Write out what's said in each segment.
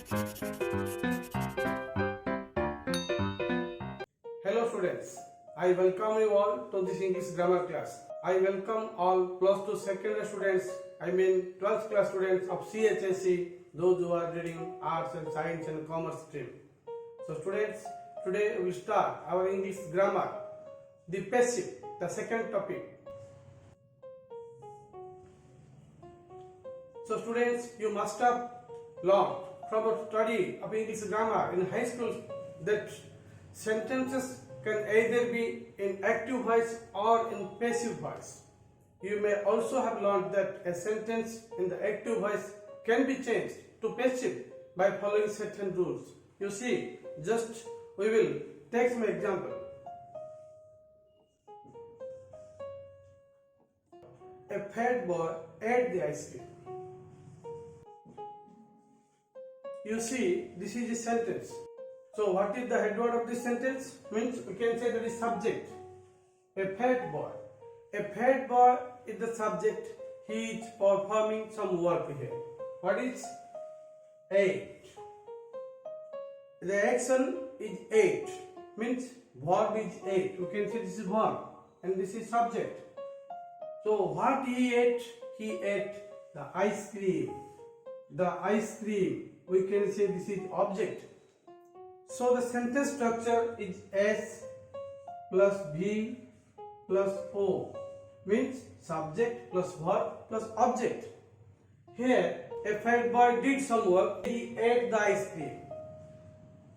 Hello students, I welcome you all to this English grammar class. I welcome all plus 2 secondary students, 12th class students of CHSE, those who are reading arts and science and commerce stream. So students, today we will start our English grammar, the passive, the second topic. So students, you must have learned from a study of English grammar in high school that sentences can either be in active voice or in passive voice. You may also have learned that a sentence in the active voice can be changed to passive by following certain rules. You see, just we will take some example. A fat boy ate the ice cream. You see, this is a sentence. So what is the head word of this sentence? Means we can say that is subject. A fat boy. A fat boy is the subject. He is performing some work here. What is ate? The action is ate. Means verb is ate. You can say this is verb and this is subject. So what he ate? He ate the ice cream. The ice cream. We can say this is object. So the sentence structure is S plus V plus O, means subject plus verb plus object. Here a fat boy did some work, he ate the ice cream.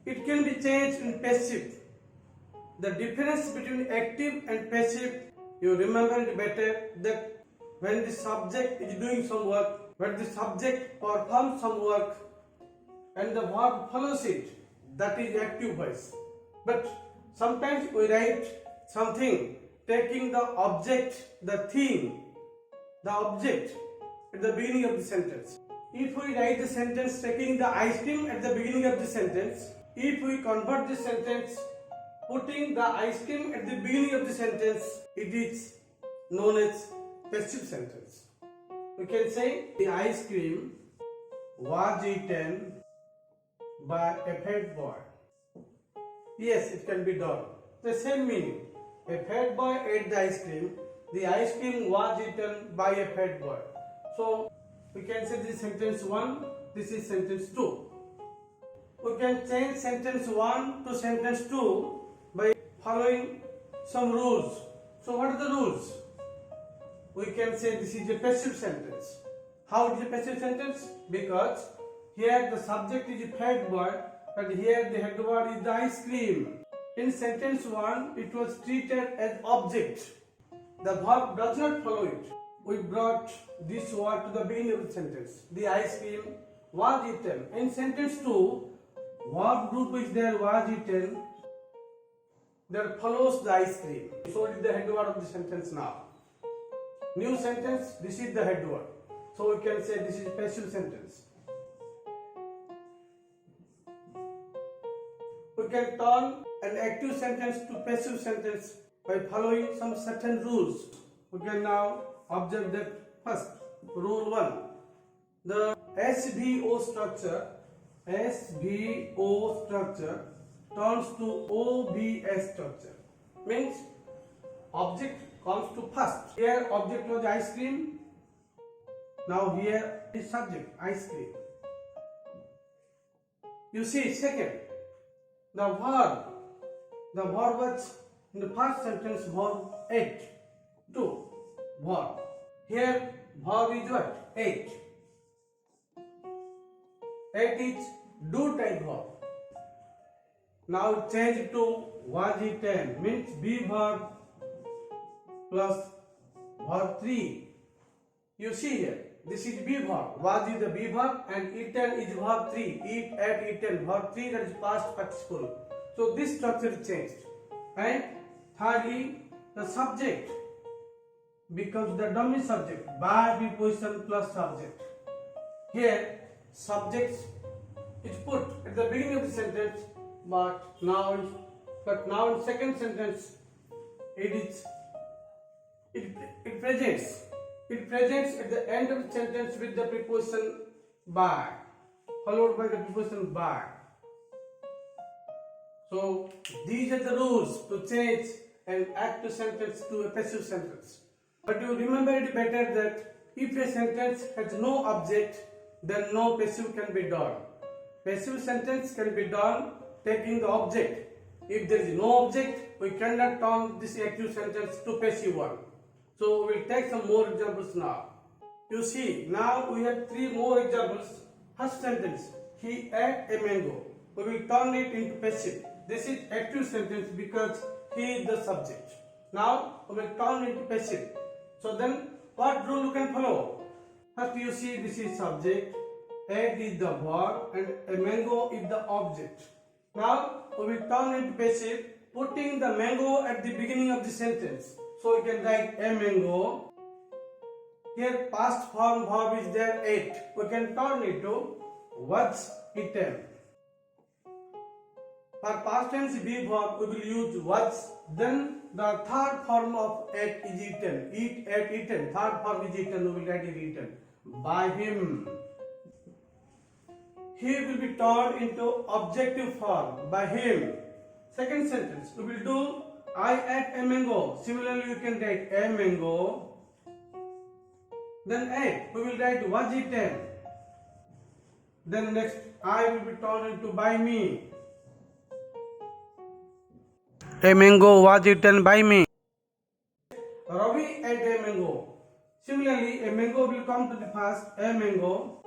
It can be changed in passive. The difference between active and passive, you remember it better that when the subject is doing some work, when the subject performs some work and the verb follows it, that is active voice. But sometimes we write something taking the object, the thing, the object at the beginning of the sentence. If we write the sentence taking the ice cream at the beginning of the sentence, if we convert the sentence putting the ice cream at the beginning of the sentence, it is known as passive sentence. We can say the ice cream was eaten by a fat boy. Yes, it can be done. The same meaning. A fat boy ate the ice cream. The ice cream was eaten by a fat boy. So we can say this is sentence 1, this is sentence 2. We can change sentence 1 to sentence 2 by following some rules. So what are the rules? We can say this is a passive sentence. How it is a passive sentence? Because here the subject is a fat boy, but here the head word is the ice cream. In sentence 1, it was treated as object. The verb does not follow it. We brought this word to the beginning of the sentence. The ice cream was eaten. In sentence 2, verb group is there, was eaten. There follows the ice cream. So it is the head word of the sentence now. New sentence, this is the head word. So we can say this is a passive sentence. We can turn an active sentence to passive sentence by following some certain rules. We can now observe that first, rule 1. The SVO structure turns to OBS structure. Means object comes to first. Here object was ice cream. Now here is subject, ice cream. You see, second, the verb was in the first sentence verb ate. 2. Verb. Here verb is what? Ate. Ate is do type verb. Now change to was eaten, means be verb plus verb 3. You see here, this is be verb. Was is the be verb and eaten is verb 3. Eat, ate, eaten. Verb 3, that is past participle. So this structure is changed. And thirdly, the subject becomes the dummy subject by preposition plus subject. Here subject is put at the beginning of the sentence, but now in second sentence it presents at the end of the sentence with the preposition by. followed by the preposition by. So these are the rules to change an active sentence to a passive sentence. But you remember it better that if a sentence has no object, then no passive can be done. Passive sentence can be done taking the object. If there is no object, we cannot turn this active sentence to passive one. So we will take some more examples now. You see, now we have 3 more examples. First sentence, he ate a mango. We will turn it into passive. This is active sentence because he is the subject. Now we will turn into passive. So then what rule you can follow? First you see this is subject, ate is the verb and a mango is the object. Now we will turn into passive putting the mango at the beginning of the sentence. So we can write a mango. Here past form verb is there ate. We can turn it to was eaten. For past tense be verb we will use was. Then the third form of ate is eaten. Eat, ate, eaten. Third form is eaten. We will write it eaten. By him. He will be turned into objective form. By him. Second sentence we will do I ate a mango. Similarly you can write a mango. Then ate we will write was eaten. Then next I will be turned into by me. A mango was eaten by me. Ravi ate a mango. Similarly, a mango will come to the first. A mango.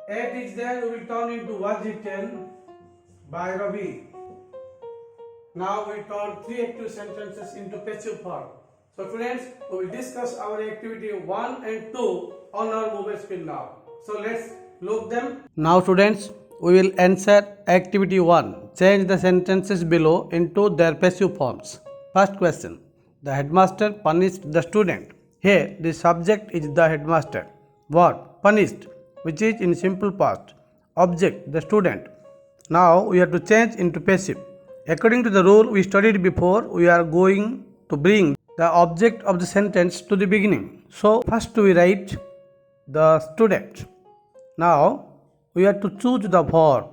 Ate is there. We will turn into was eaten by Ravi. Now we turn 3 active sentences into passive form. So friends, we will discuss our activity 1 and 2 on our mobile screen now. So let's look them. Now students, we will answer activity 1. Change the sentences below into their passive forms. First question. The headmaster punished the student. Here the subject is the headmaster. Verb punished, which is in simple past. Object the student. Now we have to change into passive. According to the rule we studied before, we are going to bring the object of the sentence to the beginning. So first we write the student. Now we have to choose the verb.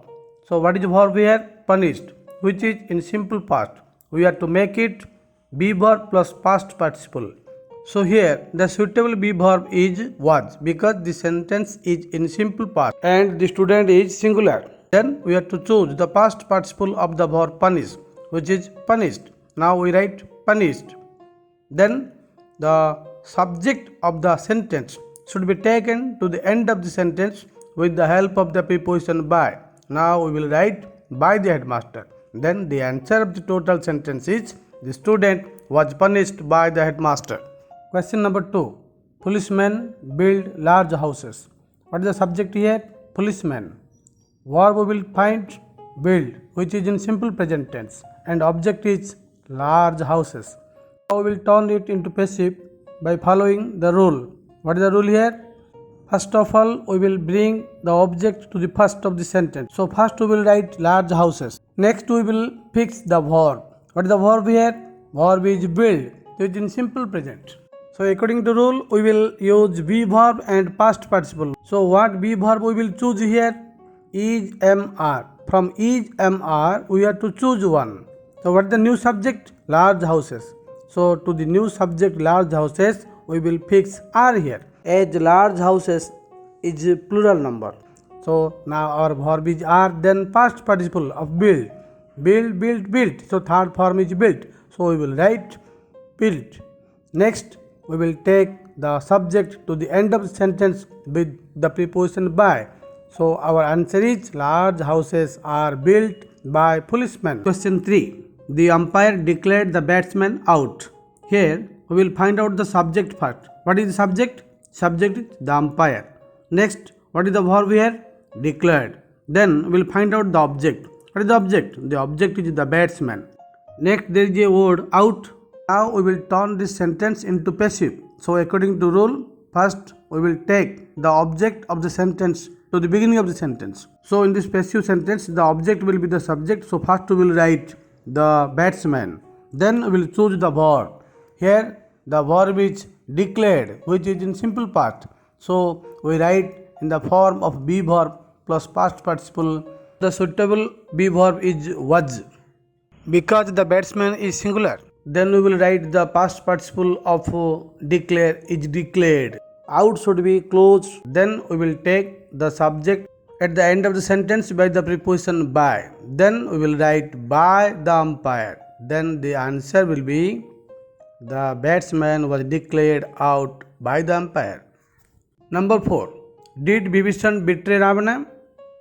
So what is the verb here? Punished, which is in simple past. We have to make it be verb plus past participle. So here the suitable be verb is was because the sentence is in simple past and the student is singular. Then we have to choose the past participle of the verb punish, which is punished. Now we write punished. Then the subject of the sentence should be taken to the end of the sentence with the help of the preposition by. Now we will write by the headmaster. Then the answer of the total sentence is the student was punished by the headmaster. Question number 2. Policemen build large houses. What is the subject here? Policemen. Verb we will find build, which is in simple present tense, and object is large houses. Now we will turn it into passive by following the rule. What is the rule here? First of all, we will bring the object to the first of the sentence. So first we will write large houses. Next we will fix the verb. What is the verb here? Verb is build, which is in simple present. So according to rule, we will use be verb and past participle. So what be verb we will choose here? Is mr. From is mr, we have to choose one. So what is the new subject? Large houses. So to the new subject large houses, we will fix are here. As large houses is a plural number. So now our verb is are, then past participle of build. Build, built, built. So third form is built. So we will write built. Next we will take the subject to the end of the sentence with the preposition by. So our answer is large houses are built by policemen. Question 3. The umpire declared the batsman out. Here we will find out the subject first. What is the subject? Subject is the umpire. Next, what is the verb here? Declared. Then we will find out the object. What is the object? The object is the batsman. Next, there is a word out. Now we will turn this sentence into passive. So according to rule, first we will take the object of the sentence to the beginning of the sentence. So in this passive sentence, the object will be the subject. So first we will write the batsman. Then we will choose the verb. Here the verb is declared, which is in simple past. So we write in the form of be verb plus past participle. The suitable be verb is was. Because the batsman is singular, then we will write the past participle of declare is declared. Out should be closed. Then we will take the subject at the end of the sentence by the preposition by. Then we will write by the umpire. Then the answer will be the batsman was declared out by the umpire. Number 4. Did Vibhishan betray Ravana?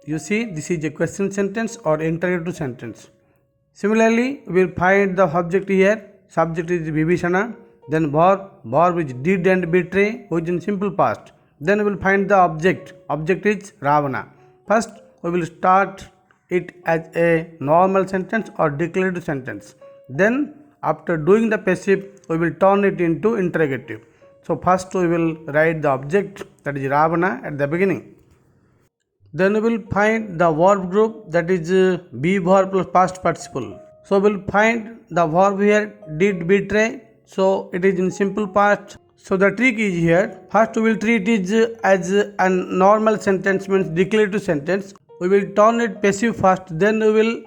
You see, this is a question sentence or interrogative sentence. Similarly, we will find the subject here. Subject is Vibhishana. Then verb is did and betray, which is in simple past. Then we will find the object. Object is Ravana. First, we will start it as a normal sentence or declarative sentence. Then, after doing the passive, we will turn it into interrogative. So, first we will write the object, that is Ravana, at the beginning. Then we will find the verb group, that is be verb plus past participle. So we will find the verb here did betray. So it is in simple past. So the trick is here. First we will treat it as a normal sentence, means declarative sentence. We will turn it passive first. Then we will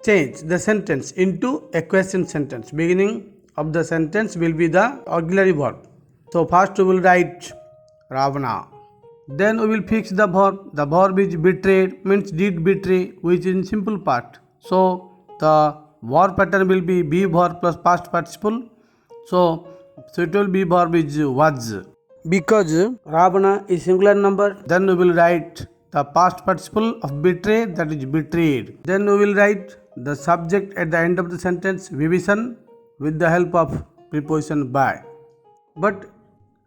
change the sentence into a question sentence. Beginning of the sentence will be the auxiliary verb. So first we will write Ravana. Then we will fix the verb. The verb is betrayed, means did betray, which is in simple part. So the verb pattern will be verb plus past participle. So it will be verb is was. Because Ravana is singular number, then we will write the past participle of betray, that is betrayed. Then we will write the subject at the end of the sentence, Vibhishan, with the help of preposition by. But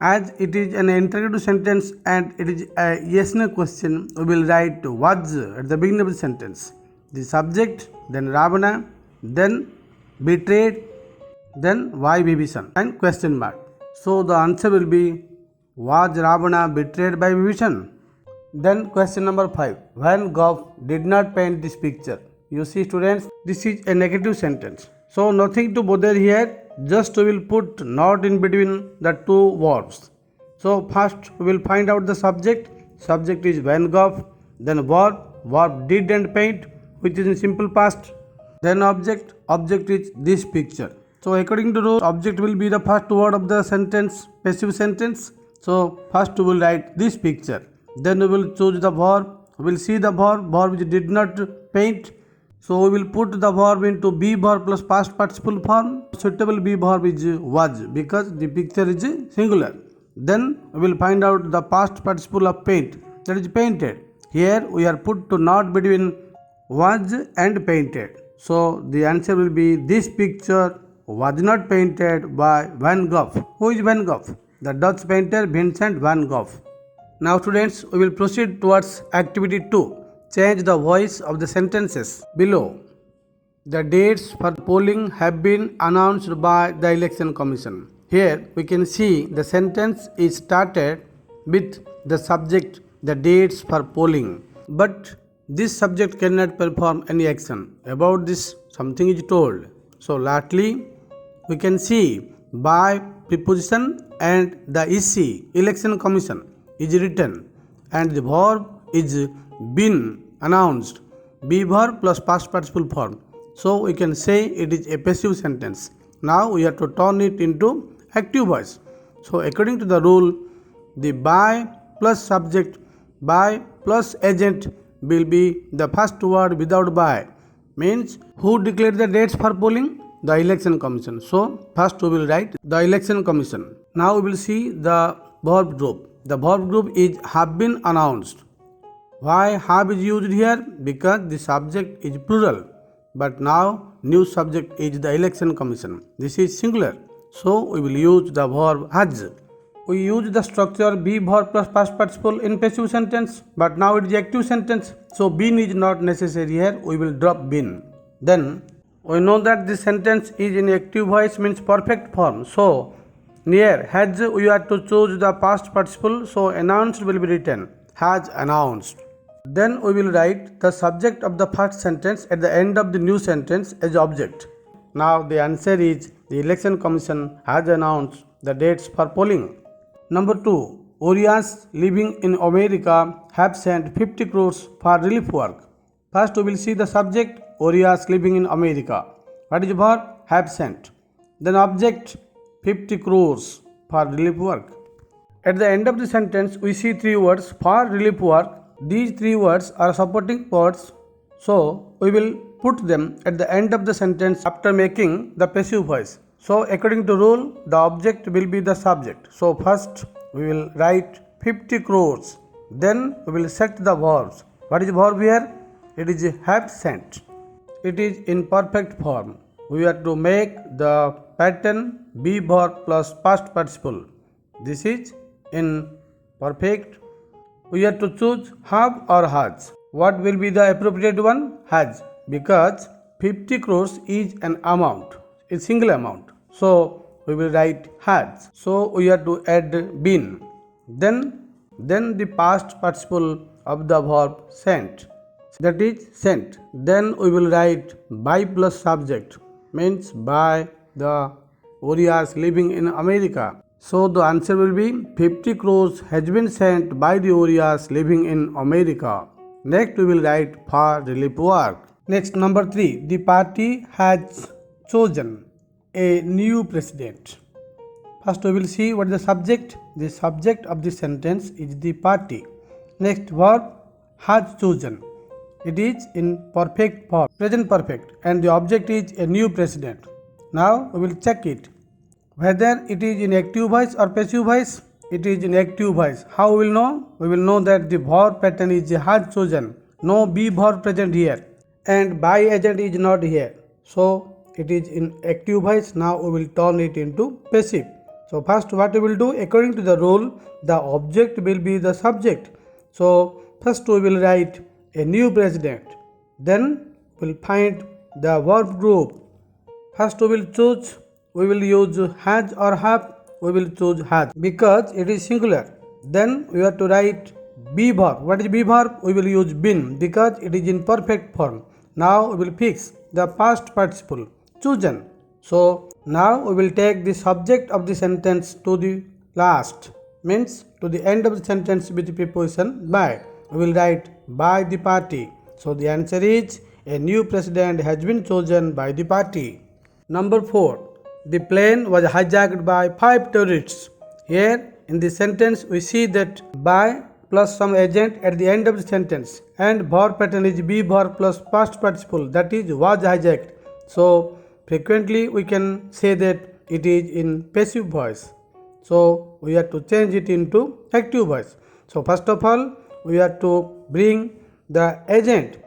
as it is an interrogative sentence and it is a yes/no question, we will write was at the beginning of the sentence. The subject, then Ravana, then betrayed, then why Vibhishan, and question mark. So the answer will be, was Ravana betrayed by Vibhishan? Then question number 5. When Gogh did not paint this picture. You see students, this is a negative sentence. So nothing to bother here. Just we will put not in between the two verbs. So first we will find out the subject. Subject is Van Gogh. Then verb did and paint, which is in simple past. Then object is this picture. So according to rule, object will be the first word of the sentence, passive sentence. So first we will write this picture. Then we will choose the verb. We will see the verb which did not paint. So we will put the verb into be verb plus past participle form. Suitable be verb is was, because the picture is singular. Then we will find out the past participle of paint, that is painted. Here we are put to not between was and painted. So the answer will be this picture was not painted by Van Gogh. Who is Van Gogh? The Dutch painter Vincent van Gogh. Now students, we will proceed towards activity 2. Change the voice of the sentences below. The dates for polling have been announced by the Election Commission. Here we can see the sentence is started with the subject, the dates for polling. But this subject cannot perform any action. About this something is told. So lastly we can see by preposition and the EC, Election Commission, is written and the verb is been announced, be verb plus past participle form. So we can say it is a passive sentence. Now we have to turn it into active voice. So according to the rule, the by plus subject, by plus agent will be the first word without by. Means who declared the dates for polling? The Election Commission. So first we will write the Election Commission. Now we will see the verb group. The verb group is have been announced. Why have is used here? Because the subject is plural. But now new subject is the Election Commission. This is singular. So we will use the verb has. We use the structure be verb plus past participle in passive sentence. But now it is active sentence. So been is not necessary here. We will drop been. Then we know that this sentence is in active voice, means perfect form. So near has we have to choose the past participle. So announced will be written has announced. Then we will write the subject of the first sentence at the end of the new sentence as object. Now the answer is the Election Commission has announced the dates for polling. Number 2. Oriyas living in America have sent 50 crores for relief work. First we will see the subject Oriyas living in America. What is the verb? Have sent. Then object 50 crores for relief work. At the end of the sentence we see three words for relief work. These three words are supporting words, so we will put them at the end of the sentence after making the passive voice. So according to rule, the object will be the subject. So first we will write 50 crores. Then we will set the verbs. What is the verb here? It is have sent. It is in perfect form. We have to make the pattern be verb plus past participle. This is in perfect. We have to choose have or has. What will be the appropriate one? Has, because 50 crores is an amount, a single amount. So we will write has. So we have to add been. Then the past participle of the verb sent, that is sent. Then we will write by plus subject, means by the Oriyas living in America. So the answer will be 50 crores has been sent by the Oriyas living in America. Next we will write for relief work. Next, number 3. The party has chosen a new president. First we will see what is the subject. The subject of this sentence is the party. Next, verb has chosen. It is in perfect form, present perfect, and the object is a new president. Now we will check it whether it is in active voice or passive voice. It is in active voice. How we will know? We will know that the verb pattern is has chosen. No be verb present here, and by agent is not here. So it is in active voice. Now we will turn it into passive. So first what we will do, according to the rule, the object will be the subject. So first we will write a new president. Then we will find the verb group. First we will choose. We will use has or have. We will choose has because it is singular. Then we have to write be verb. What is be verb? We will use been because it is in perfect form. Now we will fix the past participle chosen. So now we will take the subject of the sentence to the last, means to the end of the sentence with the preposition by. We will write by the party. So the answer is a new president has been chosen by the party. Number 4. The plane was hijacked by 5 terrorists. Here in the sentence we see that by plus some agent at the end of the sentence, and verb pattern is be verb plus past participle, that is was hijacked. So frequently we can say that it is in passive voice. So we have to change it into active voice. So first of all we have to bring the agent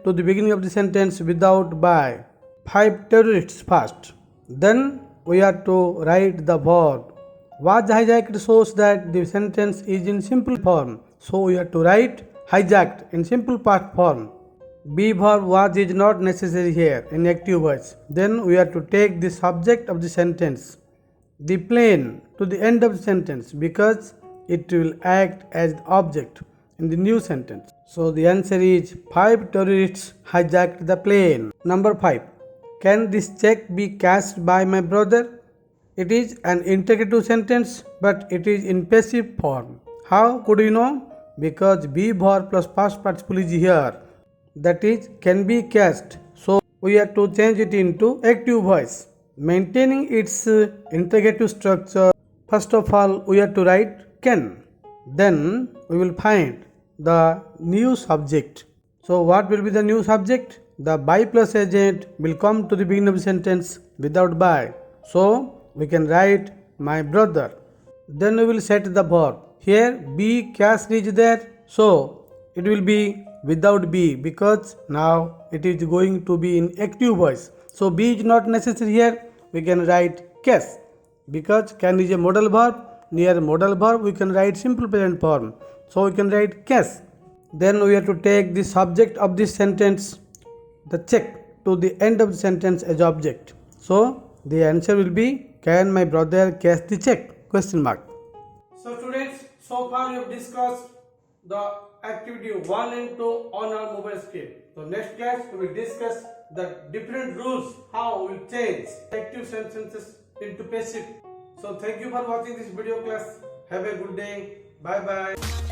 to the beginning of the sentence without by. 5 terrorists first. Then we have to write the verb. Was hijacked shows that the sentence is in simple form. So we have to write hijacked in simple past form. Be verb was is not necessary here in active voice. Then we have to take the subject of the sentence, the plane, to the end of the sentence because it will act as the object in the new sentence. So the answer is 5 terrorists hijacked the plane. Number 5. Can this check be cashed by my brother? It is an interrogative sentence, but it is in passive form. How could you know? Because be verb plus past participle is here. That is can be cashed. So we have to change it into active voice, maintaining its interrogative structure. First of all we have to write can. Then we will find the new subject. So what will be the new subject? The by plus agent will come to the beginning of the sentence without by. So we can write my brother. Then we will set the verb. Here be cast is there. So it will be without be because now it is going to be in active voice. So be is not necessary here. We can write cast because can is a modal verb. Near modal verb we can write simple present form. So we can write cast. Then we have to take the subject of this sentence, the check, to the end of the sentence as object. So the answer will be can my brother cash the check? Question mark. So students, so far we have discussed the activity 1 and 2 on our mobile screen. So next class we will discuss the different rules how we will change active sentences into passive. So thank you for watching this video class. Have a good day. Bye bye.